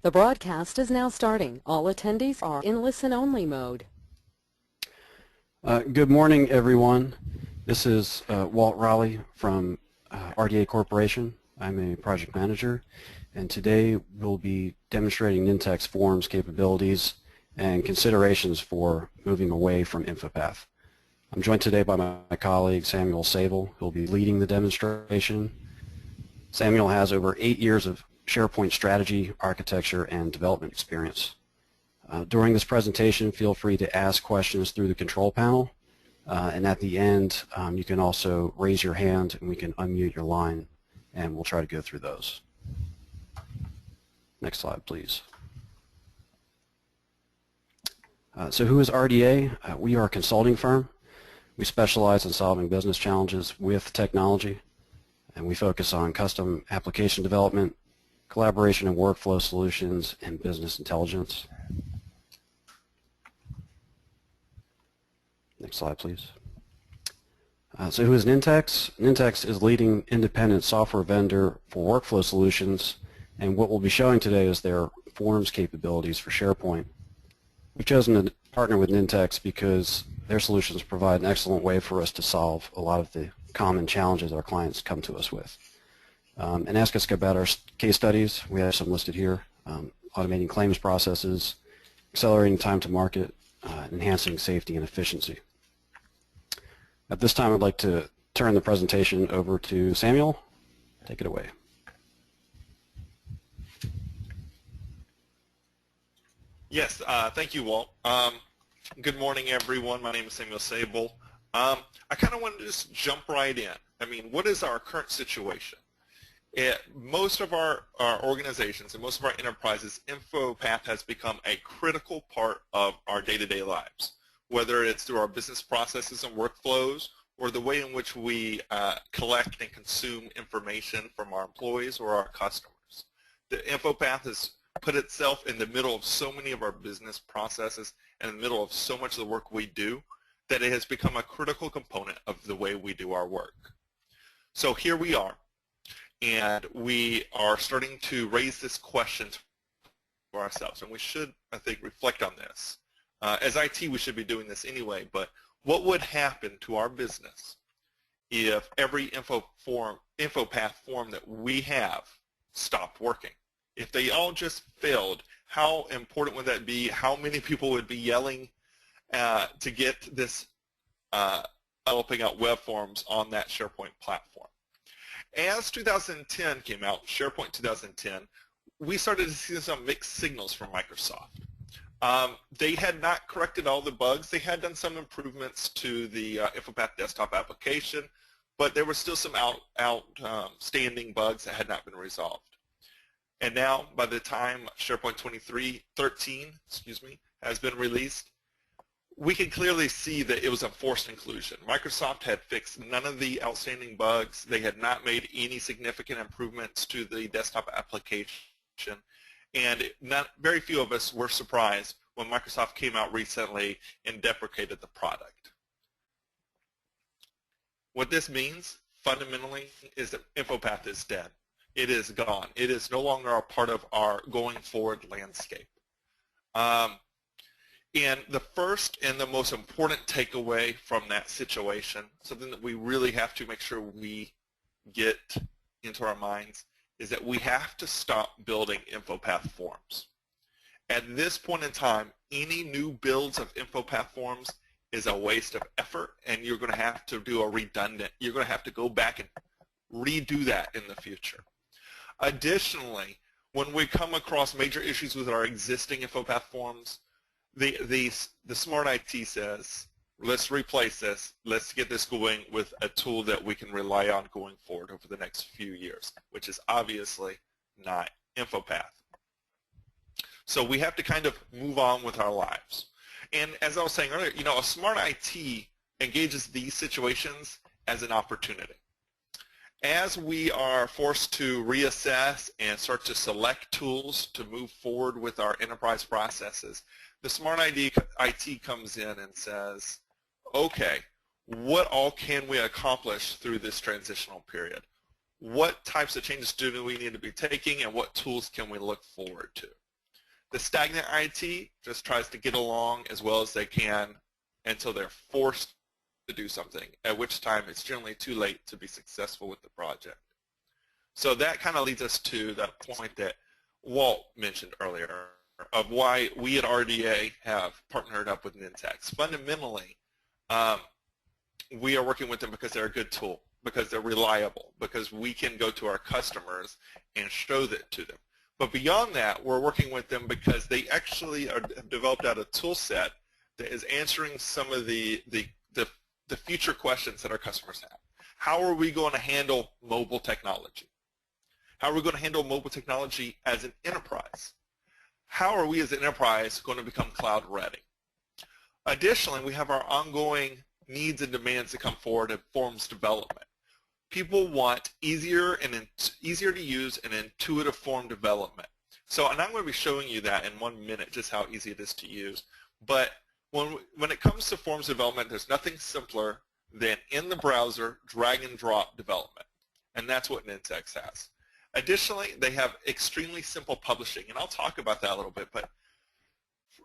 The broadcast is now starting. All attendees are in listen-only mode. Good morning, everyone. This is Walt Raleigh from RDA Corporation. I'm a project manager, and today we'll be demonstrating Nintex Forms capabilities and considerations for moving away from InfoPath. I'm joined today by my colleague Samuel Sable, who will be leading the demonstration. Samuel has over 8 years of SharePoint strategy, architecture, and development experience. During this presentation, feel free to ask questions through the control panel, and at the end you can also raise your hand and we can unmute your line, and we'll try to go through those. Next slide, please. So who is RDA? We are a consulting firm. We specialize in solving business challenges with technology, and we focus on custom application development, collaboration and workflow solutions, and business intelligence. Next slide, please. So who is Nintex? Nintex is leading independent software vendor for workflow solutions, and what we'll be showing today is their forms capabilities for SharePoint. We've chosen to partner with Nintex because their solutions provide an excellent way for us to solve a lot of the common challenges our clients come to us with. And ask us about our case studies. We have some listed here. Automating claims processes, accelerating time to market, enhancing safety and efficiency. At this time, I'd like to turn the presentation over to Samuel. Take it away. Yes, thank you, Walt. Good morning, everyone. My name is Samuel Sable. I kind of want to just jump right in. I mean, what is our current situation? Most of our organizations and most of our enterprises, InfoPath has become a critical part of our day-to-day lives, whether it's through our business processes and workflows or the way in which we collect and consume information from our employees or our customers. The InfoPath has put itself in the middle of so many of our business processes and in the middle of so much of the work we do that it has become a critical component of the way we do our work. So here we are. And we are starting to raise this question for ourselves, and we should, I think, reflect on this. As IT, we should be doing this anyway, but what would happen to our business if every InfoPath form that we have stopped working? If they all just failed, how important would that be? How many people would be yelling to get this developing out web forms on that SharePoint platform? As 2010 came out, SharePoint 2010, we started to see some mixed signals from Microsoft. They had not corrected all the bugs. They had done some improvements to the InfoPath desktop application, but there were still some outstanding bugs that had not been resolved. And now, by the time SharePoint 13 has been released, we can clearly see that it was a forced inclusion. Microsoft had fixed none of the outstanding bugs. They had not made any significant improvements to the desktop application. And very few of us were surprised when Microsoft came out recently and deprecated the product. What this means, fundamentally, is that InfoPath is dead. It is gone. It is no longer a part of our going forward landscape. And the first and the most important takeaway from that situation, something that we really have to make sure we get into our minds, is that we have to stop building InfoPath forms. At this point in time, any new builds of InfoPath forms is a waste of effort, and you're going to have to do a redundant. You're going to have to go back and redo that in the future. Additionally, when we come across major issues with our existing InfoPath forms, the smart IT says, let's replace this, let's get this going with a tool that we can rely on going forward over the next few years, which is obviously not InfoPath. So we have to kind of move on with our lives. And as I was saying earlier, a smart IT engages these situations as an opportunity. As we are forced to reassess and start to select tools to move forward with our enterprise processes, the smart IT comes in and says, okay, what all can we accomplish through this transitional period? What types of changes do we need to be taking, and what tools can we look forward to? The stagnant IT just tries to get along as well as they can until they're forced to do something, at which time it's generally too late to be successful with the project. So that kind of leads us to that point that Walt mentioned earlier of why we at RDA have partnered up with Nintex. Fundamentally, we are working with them because they're a good tool, because they're reliable, because we can go to our customers and show that to them. But beyond that, we're working with them because they actually have developed out a tool set that is answering some of the future questions that our customers have. How are we going to handle mobile technology? How are we going to handle mobile technology as an enterprise? How are we as an enterprise going to become cloud ready? Additionally, we have our ongoing needs and demands that come forward in forms development. People want easier to use and intuitive form development. So, and I'm going to be showing you that in 1 minute, just how easy it is to use. But when it comes to forms development, there's nothing simpler than in the browser, drag and drop development. And that's what Nintex has. Additionally, they have extremely simple publishing, and I'll talk about that a little bit, but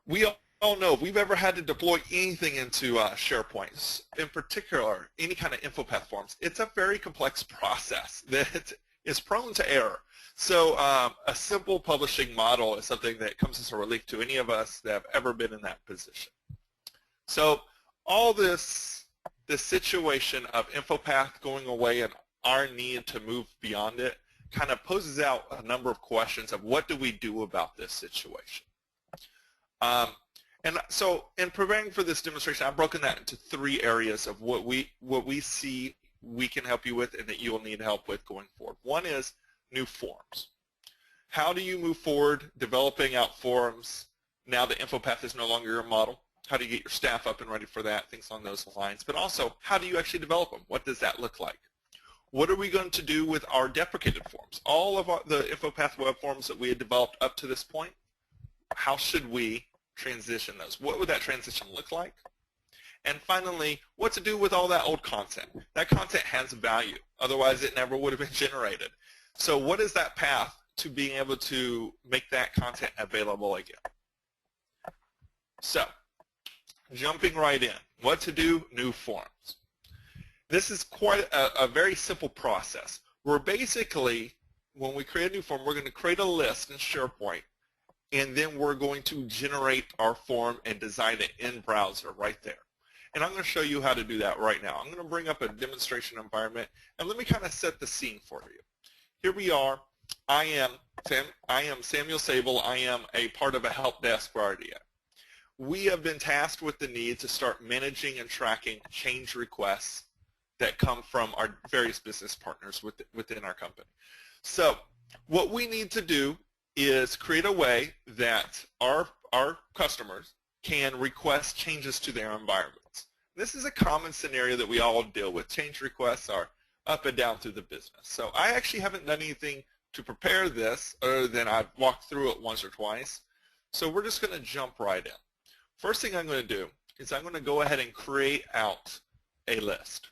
we all know if we've ever had to deploy anything into SharePoint, in particular, any kind of InfoPath forms, it's a very complex process that is prone to error. So a simple publishing model is something that comes as a relief to any of us that have ever been in that position. So all this situation of InfoPath going away and our need to move beyond it kind of poses out a number of questions of what do we do about this situation. And so in preparing for this demonstration, I've broken that into 3 areas of what we see we can help you with and that you will need help with going forward. One is new forms. How do you move forward developing out forms now that InfoPath is no longer your model? How do you get your staff up and ready for that? Things along those lines. But also, how do you actually develop them? What does that look like? What are we going to do with our deprecated forms? All of the InfoPath web forms that we had developed up to this point, how should we transition those? What would that transition look like? And finally, what to do with all that old content? That content has value. Otherwise, it never would have been generated. So what is that path to being able to make that content available again? So, jumping right in. What to do? New forms. This is quite a very simple process. We're basically, when we create a new form, we're going to create a list in SharePoint, and then we're going to generate our form and design it in browser right there. And I'm going to show you how to do that right now. I'm going to bring up a demonstration environment, and let me kind of set the scene for you. Here we are. I am Samuel Sable. I am a part of a help desk for RDA. We have been tasked with the need to start managing and tracking change requests that come from our various business partners within our company. So what we need to do is create a way that our customers can request changes to their environments. This is a common scenario that we all deal with. Change requests are up and down through the business. So I actually haven't done anything to prepare this other than I've walked through it once or twice. So we're just going to jump right in. First thing I'm going to do is I'm going to go ahead and create out a list.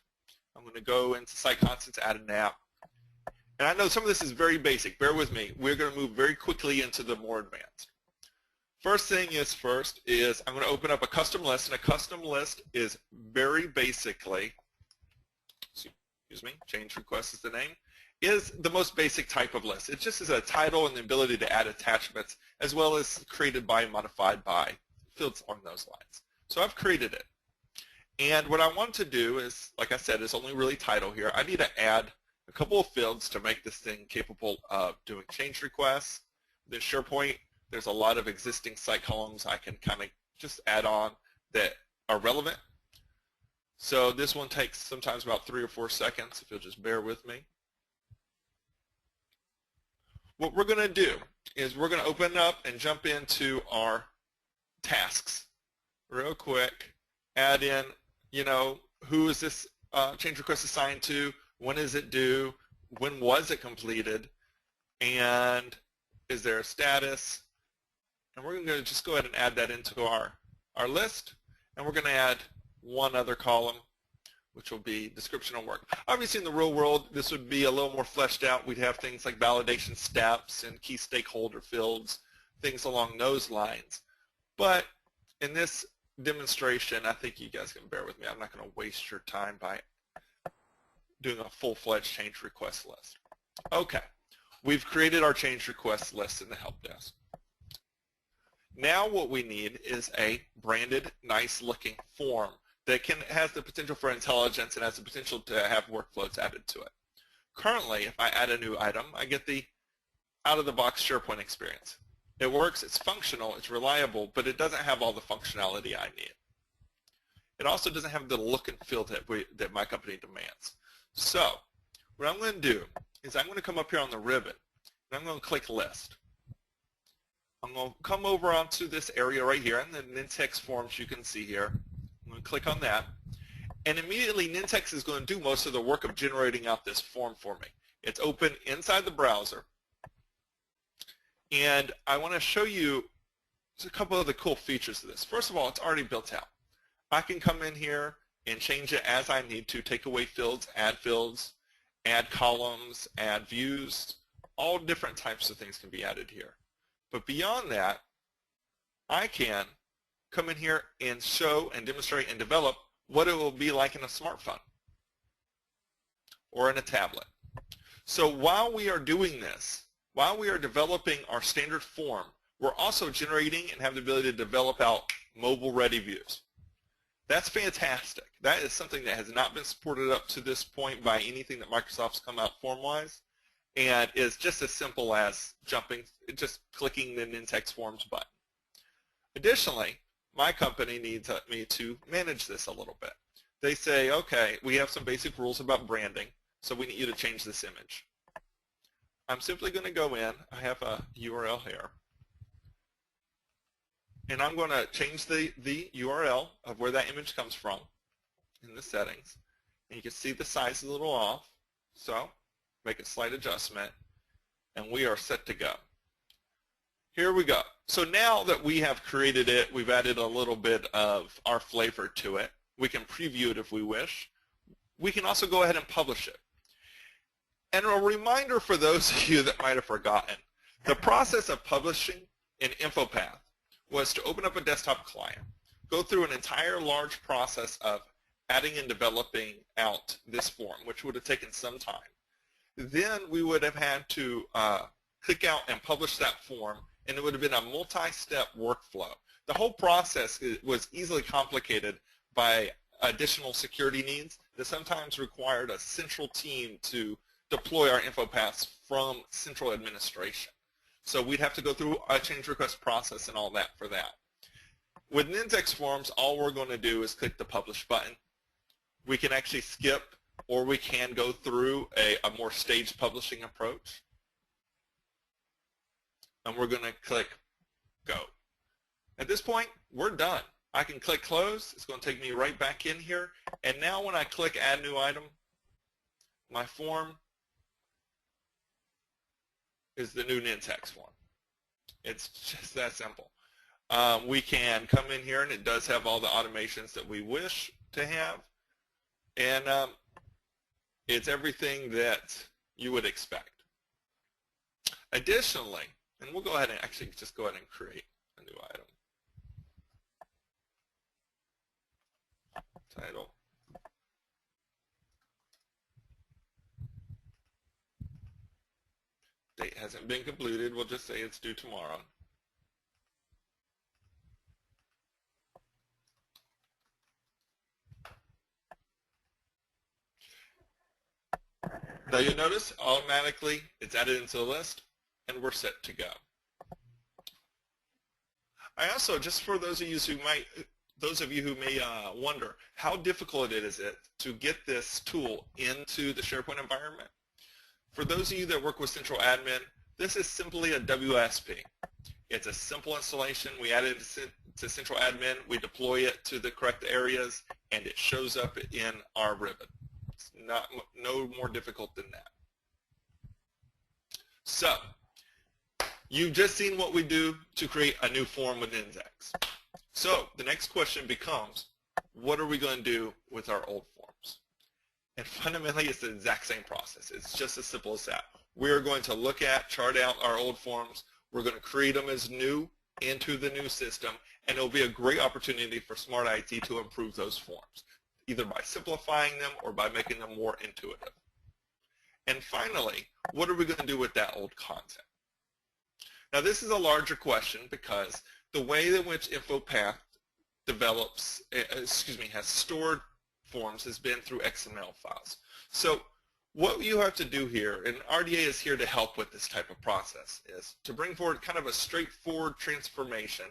I'm going to go into Site Constants, add an app. And I know some of this is very basic. Bear with me. We're going to move very quickly into the more advanced. First thing is I'm going to open up a custom list, and a custom list is very basically, change request is the name, is the most basic type of list. It just is a title and the ability to add attachments, as well as created by and modified by, fields along those lines. So I've created it. And what I want to do is, like I said, it's only really title here. I need to add a couple of fields to make this thing capable of doing change requests. Then SharePoint, there's a lot of existing site columns I can kind of just add on that are relevant. So this one takes sometimes about 3 or 4 seconds, if you'll just bear with me. What we're going to do is we're going to open up and jump into our tasks real quick, add in, who is this change request assigned to, when is it due, when was it completed, and is there a status? And we're going to just go ahead and add that into our list, and we're going to add one other column, which will be description of work. Obviously, in the real world, this would be a little more fleshed out. We'd have things like validation steps and key stakeholder fields, things along those lines. But in this demonstration, I think you guys can bear with me. I'm not going to waste your time by doing a full-fledged change request list. Okay, we've created our change request list in the help desk. Now what we need is a branded, nice-looking form that has the potential for intelligence and has the potential to have workflows added to it. Currently, if I add a new item, I get the out-of-the-box SharePoint experience. It works, it's functional, it's reliable, but it doesn't have all the functionality I need. It also doesn't have the look and feel that my company demands. So what I'm going to do is I'm going to come up here on the ribbon, and I'm going to click List. I'm going to come over onto this area right here, and the Nintex forms you can see here. I'm going to click on that, and immediately Nintex is going to do most of the work of generating out this form for me. It's open inside the browser, and I want to show you a couple of the cool features of this. First of all, it's already built out. I can come in here and change it as I need to, take away fields, add columns, add views. All different types of things can be added here. But beyond that, I can come in here and show and demonstrate and develop what it will be like in a smartphone or in a tablet. So while we are doing this, while we are developing our standard form, we're also generating and have the ability to develop out mobile-ready views. That's fantastic. That is something that has not been supported up to this point by anything that Microsoft's come out form-wise, and is just as simple as just clicking the Nintex Forms button. Additionally, my company needs me to manage this a little bit. They say, okay, we have some basic rules about branding, so we need you to change this image. I'm simply going to go in. I have a URL here. And I'm going to change the URL of where that image comes from in the settings. And you can see the size is a little off. So make a slight adjustment, and we are set to go. Here we go. So now that we have created it, we've added a little bit of our flavor to it. We can preview it if we wish. We can also go ahead and publish it. And a reminder for those of you that might have forgotten, the process of publishing in InfoPath was to open up a desktop client, go through an entire large process of adding and developing out this form, which would have taken some time. Then we would have had to click out and publish that form, and it would have been a multi-step workflow. The whole process was easily complicated by additional security needs that sometimes required a central team to deploy our InfoPaths from central administration. So we'd have to go through a change request process and all that for that. With Nintex Forms, all we're going to do is click the Publish button. We can actually skip, or we can go through a more staged publishing approach. And we're going to click Go. At this point, we're done. I can click Close. It's going to take me right back in here. And now when I click Add New Item, my form is the new Nintex form. It's just that simple. We can come in here, and it does have all the automations that we wish to have. And it's everything that you would expect. Additionally, and we'll go ahead and actually just go ahead and create a new item. Title. Date hasn't been completed. We'll just say it's due tomorrow. Now you'll notice automatically it's added into the list, and we're set to go. I also, just for those of you who may wonder, how difficult is it to get this tool into the SharePoint environment? For those of you that work with Central Admin, this is simply a WSP. It's a simple installation. We add it to Central Admin, we deploy it to the correct areas, and it shows up in our ribbon. It's no more difficult than that. So, you've just seen what we do to create a new form with Nintex. So, the next question becomes, what are we going to do with our old forms? And fundamentally, it's the exact same process. It's just as simple as that. We're going to look at, chart out our old forms. We're going to create them as new into the new system, and it'll be a great opportunity for Smart IT to improve those forms, either by simplifying them or by making them more intuitive. And finally, what are we going to do with that old content? Now this is a larger question because the way in which InfoPath develops, has stored forms has been through XML files. So what you have to do here, and RDA is here to help with this type of process, is to bring forward kind of a straightforward transformation,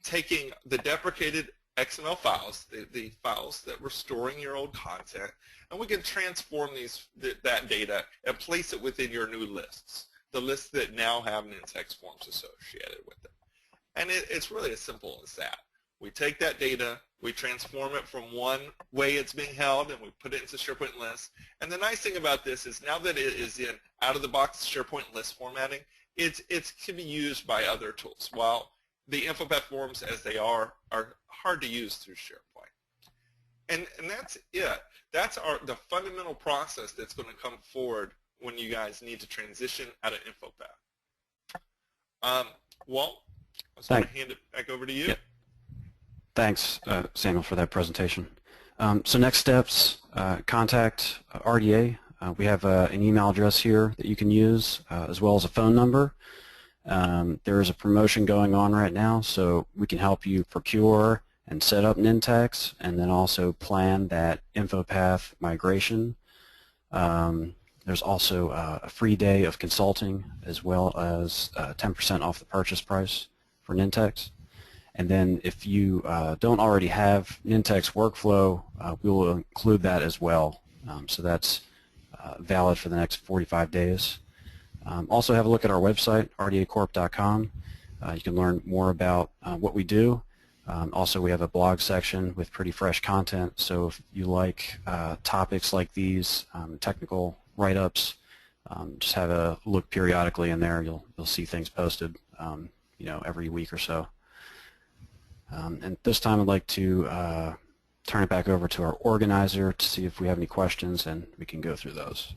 taking the deprecated XML files, the files that were storing your old content, and we can transform that data and place it within your new lists, the lists that now have Nintex forms associated with them. And it's really as simple as that. We take that data, we transform it from one way it's being held, and we put it into SharePoint lists. And the nice thing about this is now that it is in out-of-the-box SharePoint list formatting, it can be used by other tools. While the InfoPath forms, as they are hard to use through SharePoint. And that's it. That's the fundamental process that's going to come forward when you guys need to transition out of InfoPath. Walt, I was going to hand it back over to you. Yep. Thanks, Samuel, for that presentation. So next steps, contact RDA. We have an email address here that you can use, as well as a phone number. There is a promotion going on right now, so we can help you procure and set up Nintex, and then also plan that InfoPath migration. There's also a free day of consulting, as well as 10% off the purchase price for Nintex. And then if you don't already have Nintex workflow, we will include that as well. So that's valid for the next 45 days. Also have a look at our website, rdacorp.com. You can learn more about what we do. Also, we have a blog section with pretty fresh content, so if you like topics like these, technical write-ups, just have a look periodically in there. You'll see things posted every week or so. And this time I'd like to turn it back over to our organizer to see if we have any questions, and we can go through those.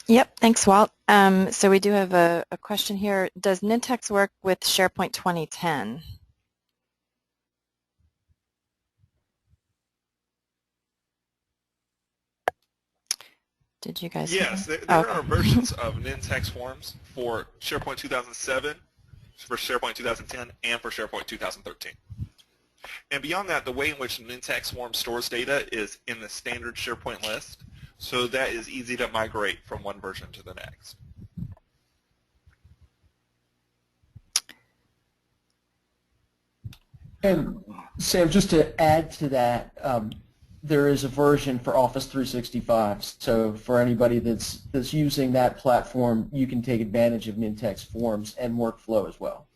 Yep, thanks, Walt. So we do have a question here. Does Nintex work with SharePoint 2010? Did you guys? Yes, there are versions of Nintex forms for SharePoint 2007, for SharePoint 2010, and for SharePoint 2013. And beyond that, the way in which Nintex form stores data is in the standard SharePoint list, so that is easy to migrate from one version to the next. And Sam, just to add to that, there is a version for Office 365. So for anybody that's using that platform, you can take advantage of Nintex forms and workflow as well.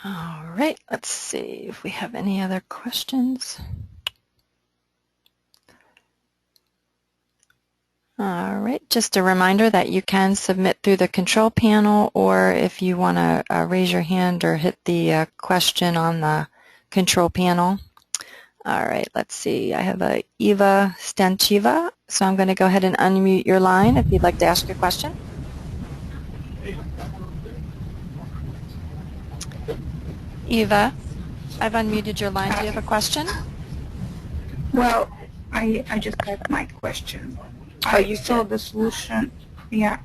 All right, let's see if we have any other questions. All right, just a reminder that you can submit through the control panel, or if you want to raise your hand or hit the question on the control panel. All right, let's see. I have a Eva Stanchiva, so I'm going to go ahead and unmute your line if you'd like to ask your question. Eva, I've unmuted your line. Do you have a question? Well, I just had my question. Oh, you saw did? the solution. Yeah.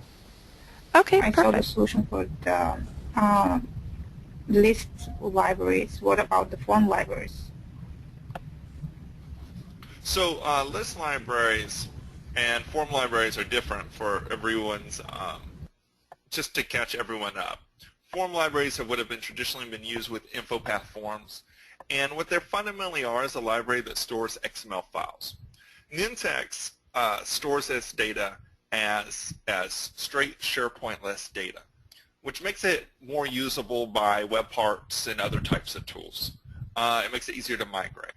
Okay, I perfect. saw the solution for the list libraries. What about the form libraries? So list libraries and form libraries are different for everyone's, just to catch everyone up. Form libraries would have been traditionally been used with InfoPath forms, and what they fundamentally are is a library that stores XML files. Nintex stores this data as straight SharePoint list data, which makes it more usable by web parts and other types of tools. It makes it easier to migrate.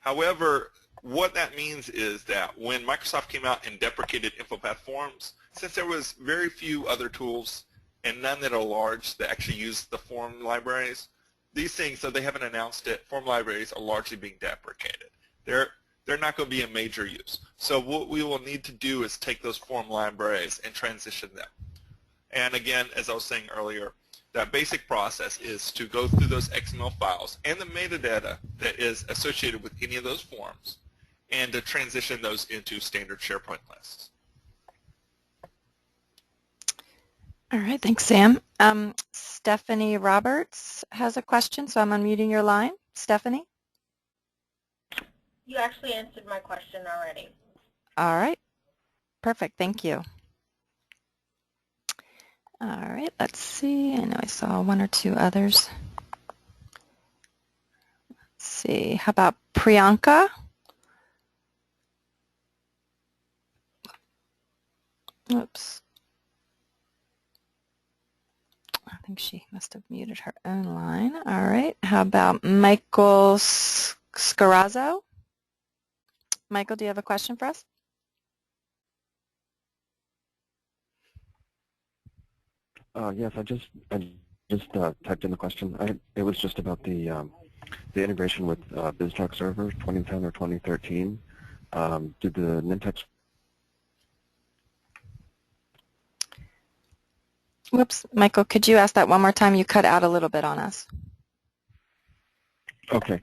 However, what that means is that when Microsoft came out and deprecated InfoPath forms, since there was very few other tools and none that are large that actually use the form libraries, these things, though they haven't announced it, form libraries are largely being deprecated. They're they're not going to be in major use. So what we will need to do is take those form libraries and transition them. And again, as I was saying earlier, that basic process is to go through those XML files and the metadata that is associated with any of those forms and to transition those into standard SharePoint lists. All right, thanks, Sam. Stephanie Roberts has a question, so I'm unmuting your line. Stephanie? You actually answered my question already. All right, perfect, thank you. All right, let's see. I know I saw one or two others. Let's see. How about Priyanka? Oops. I think she must have muted her own line. All right. How about Michael Scarazzo? Michael, do you have a question for us? Yes, I just typed in the question. It was just about the integration with BizTalk Server 2010 or 2013. Did the Nintex? Whoops, Michael, could you ask that one more time? You cut out a little bit on us. Okay.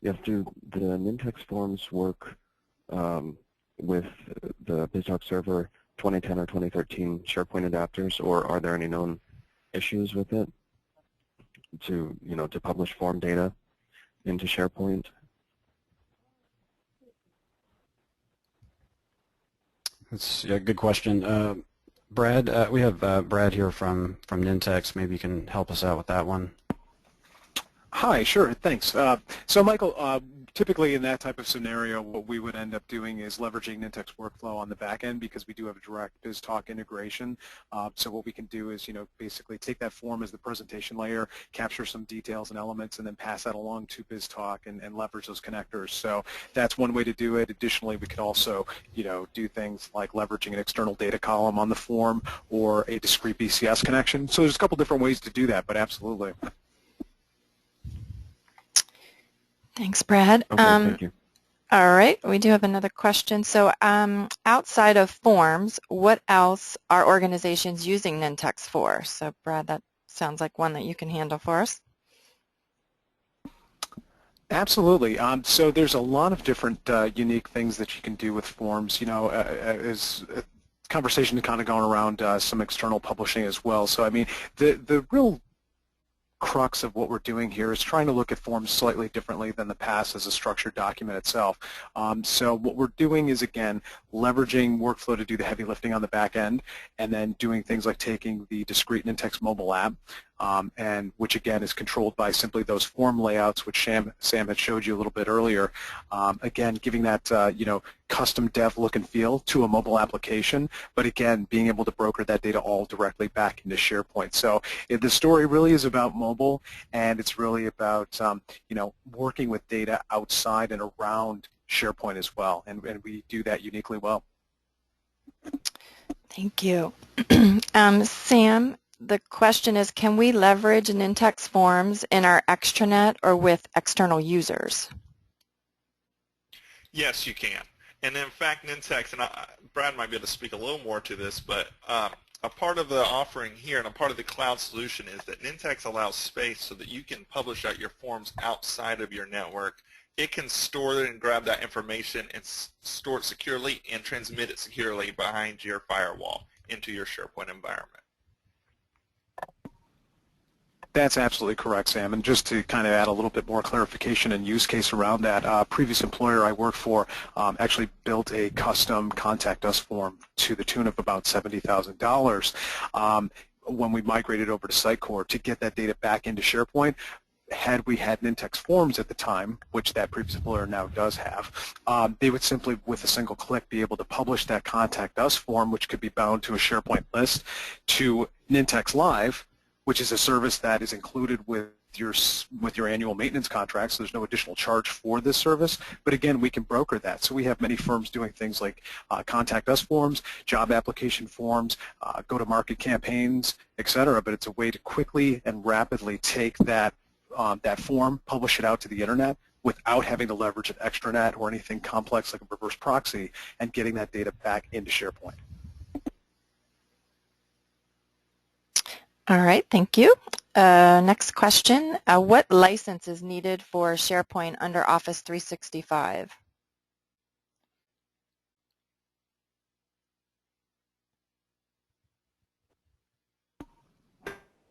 Yes, do the Nintex forms work with the BizTalk Server 2010 or 2013 SharePoint adapters, or are there any known issues with it to publish form data into SharePoint? That's a good question. Brad, we have Brad here from Nintex. Maybe you can help us out with that one. Hi, sure, thanks. So Michael, typically in that type of scenario, what we would end up doing is leveraging Nintex workflow on the back end because we do have a direct BizTalk integration. So what we can do is, basically take that form as the presentation layer, capture some details and elements, and then pass that along to BizTalk and leverage those connectors. So that's one way to do it. Additionally, we could also, do things like leveraging an external data column on the form or a discrete BCS connection. So there's a couple different ways to do that, but absolutely. Thanks, Brad. Okay, thank you. All right, we do have another question. So outside of forms, what else are organizations using Nintex for? So Brad, that sounds like one that you can handle for us. Absolutely. So there's a lot of different unique things that you can do with forms. As a conversation kind of going around some external publishing as well. So I mean, the real crux of what we're doing here is trying to look at forms slightly differently than the past as a structured document itself. So what we're doing is, again, leveraging workflow to do the heavy lifting on the back end, and then doing things like taking the discrete Nintex mobile app, and which again is controlled by simply those form layouts, which Sam had showed you a little bit earlier. Again, giving that custom dev look and feel to a mobile application, but again, being able to broker that data all directly back into SharePoint. So the story really is about mobile, and it's really about working with data outside and around SharePoint as well, and we do that uniquely well. Thank you. Sam, the question is, can we leverage Nintex forms in our extranet or with external users? Yes, you can. And in fact, Nintex, and Brad might be able to speak a little more to this, but a part of the offering here and a part of the cloud solution is that Nintex allows space so that you can publish out your forms outside of your network. It can store it and grab that information and store it securely and transmit it securely behind your firewall into your SharePoint environment. That's absolutely correct, Sam. And just to kind of add a little bit more clarification and use case around that, previous employer I worked for actually built a custom Contact Us form to the tune of about $70,000 when we migrated over to Sitecore to get that data back into SharePoint. Had we had Nintex forms at the time, which that previous employer now does have, they would simply, with a single click, be able to publish that Contact Us form, which could be bound to a SharePoint list, to Nintex Live, which is a service that is included with your annual maintenance contract, so there's no additional charge for this service. But again, we can broker that. So we have many firms doing things like Contact Us forms, job application forms, go-to-market campaigns, etc. But it's a way to quickly and rapidly take that that form, publish it out to the internet, without having to leverage an extranet or anything complex like a reverse proxy, and getting that data back into SharePoint. All right, thank you. Next question, what license is needed for SharePoint under Office 365?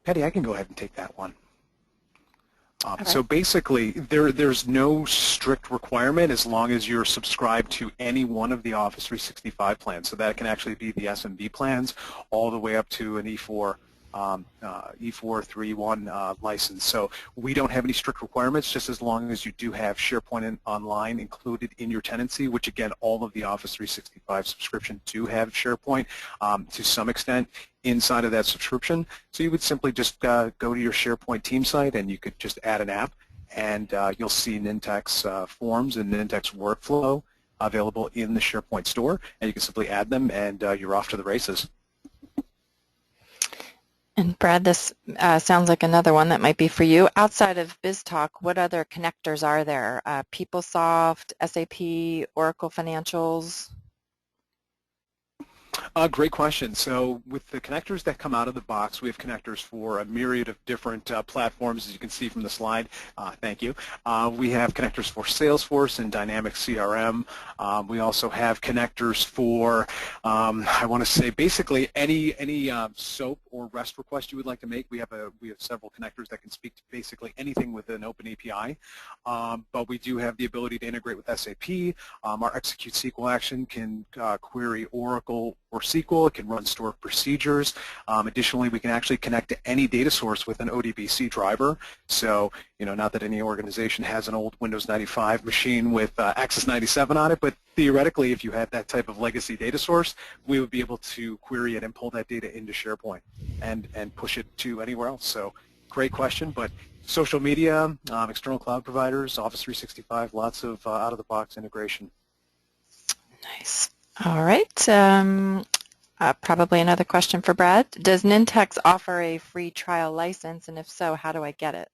Patty, I can go ahead and take that one. Right. So basically, there's no strict requirement as long as you're subscribed to any one of the Office 365 plans. So that can actually be the SMB plans all the way up to an E4 E431 license. So we don't have any strict requirements, just as long as you do have SharePoint Online included in your tenancy, which again, all of the Office 365 subscription do have SharePoint to some extent inside of that subscription. So you would simply just go to your SharePoint team site and you could just add an app, and you'll see Nintex forms and Nintex workflow available in the SharePoint store, and you can simply add them and you're off to the races. And Brad, this sounds like another one that might be for you. Outside of BizTalk, what other connectors are there? PeopleSoft, SAP, Oracle Financials? Great question. So with the connectors that come out of the box, we have connectors for a myriad of different platforms, as you can see from the slide. Thank you. We have connectors for Salesforce and Dynamics CRM. We also have connectors for, I want to say, basically any SOAP or REST request you would like to make. We have several connectors that can speak to basically anything with an open API. But we do have the ability to integrate with SAP. Our Execute SQL action can query Oracle or SQL. It can run stored procedures. Additionally, we can actually connect to any data source with an ODBC driver. So, not that any organization has an old Windows 95 machine with Access 97 on it, but theoretically, if you had that type of legacy data source, we would be able to query it and pull that data into SharePoint and push it to anywhere else. So, great question, but social media, external cloud providers, Office 365, lots of out-of-the-box integration. Nice. All right. Probably another question for Brad. Does Nintex offer a free trial license, and if so, how do I get it?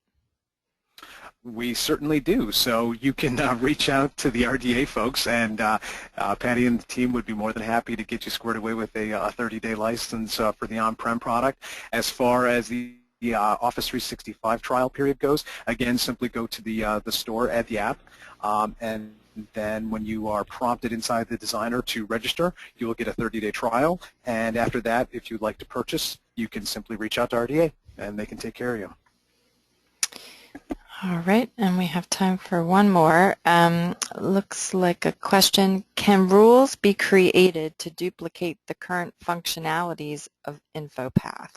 We certainly do. So you can reach out to the RDA folks, and Patty and the team would be more than happy to get you squared away with a 30-day license for the on-prem product. As far as the Office 365 trial period goes, again, simply go to the store, add the app, and then when you are prompted inside the designer to register, you will get a 30-day trial, and after that, if you'd like to purchase, you can simply reach out to RDA, and they can take care of you. All right, and we have time for one more. Looks like a question. Can rules be created to duplicate the current functionalities of InfoPath?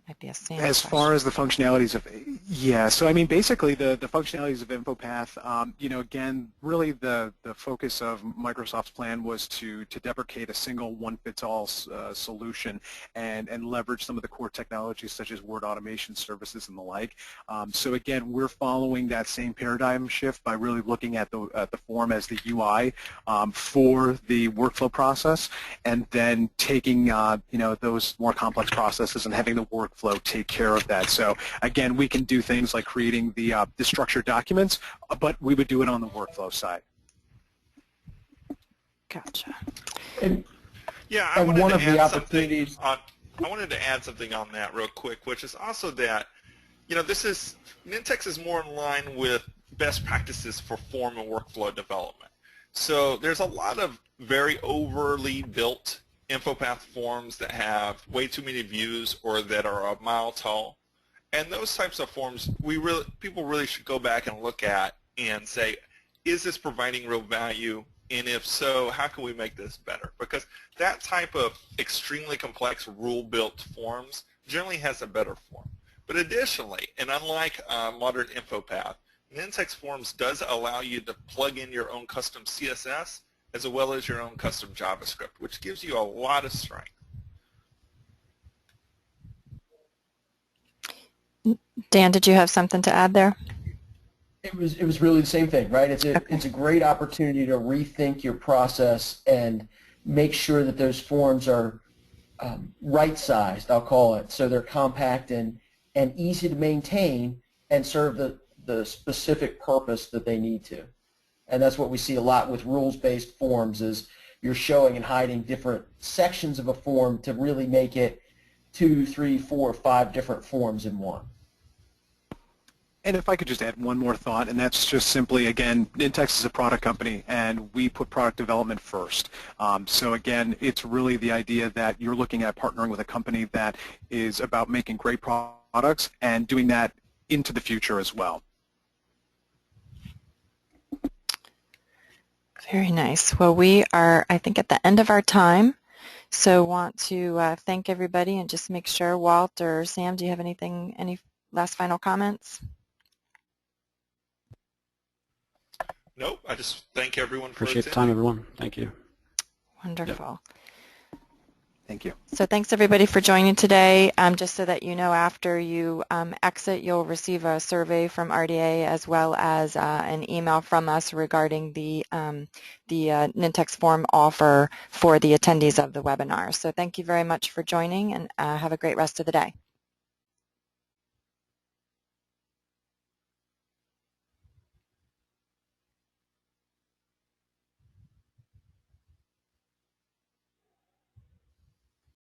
Might be a Sam As question. far as the functionalities of, yeah, so I mean basically the functionalities of InfoPath, again, really the focus of Microsoft's plan was to deprecate a single one-fits-all solution and leverage some of the core technologies such as word automation services and the like. So again, we're following that same paradigm shift by really looking at the form as the UI for the workflow process, and then taking those more complex processes and having the workflow take care of that. So again, we can do things like creating the structured documents, but we would do it on the workflow side. Gotcha. Yeah, I wanted one to of the add opportunities. I wanted to add something on that real quick, which is also that, Nintex is more in line with best practices for form and workflow development. So there's a lot of very overly built InfoPath forms that have way too many views or that are a mile tall. And those types of forms, people really should go back and look at and say, is this providing real value? And if so, how can we make this better? Because that type of extremely complex rule-built forms generally has a better form. But additionally, and unlike modern InfoPath, Nintex Forms does allow you to plug in your own custom CSS as well as your own custom JavaScript, which gives you a lot of strength. Dan, did you have something to add there? It was really the same thing, right? It's a great opportunity to rethink your process and make sure that those forms are right-sized, I'll call it, so they're compact and easy to maintain and serve the specific purpose that they need to. And that's what we see a lot with rules-based forms is you're showing and hiding different sections of a form to really make it 2, 3, 4, 5 different forms in one. And if I could just add one more thought, and that's just simply, again, Nintex is a product company, and we put product development first. So again, it's really the idea that you're looking at partnering with a company that is about making great products and doing that into the future as well. Very nice. Well, we are, I think, at the end of our time. So want to thank everybody and just make sure, Walt or Sam, do you have anything, any last final comments? Nope. I just thank everyone for Appreciate the attending. time, everyone. Thank you. Wonderful. Thank you. So thanks everybody for joining today. Just so that you know, after you exit, you'll receive a survey from RDA as well as an email from us regarding the Nintex form offer for the attendees of the webinar. So thank you very much for joining, and have a great rest of the day.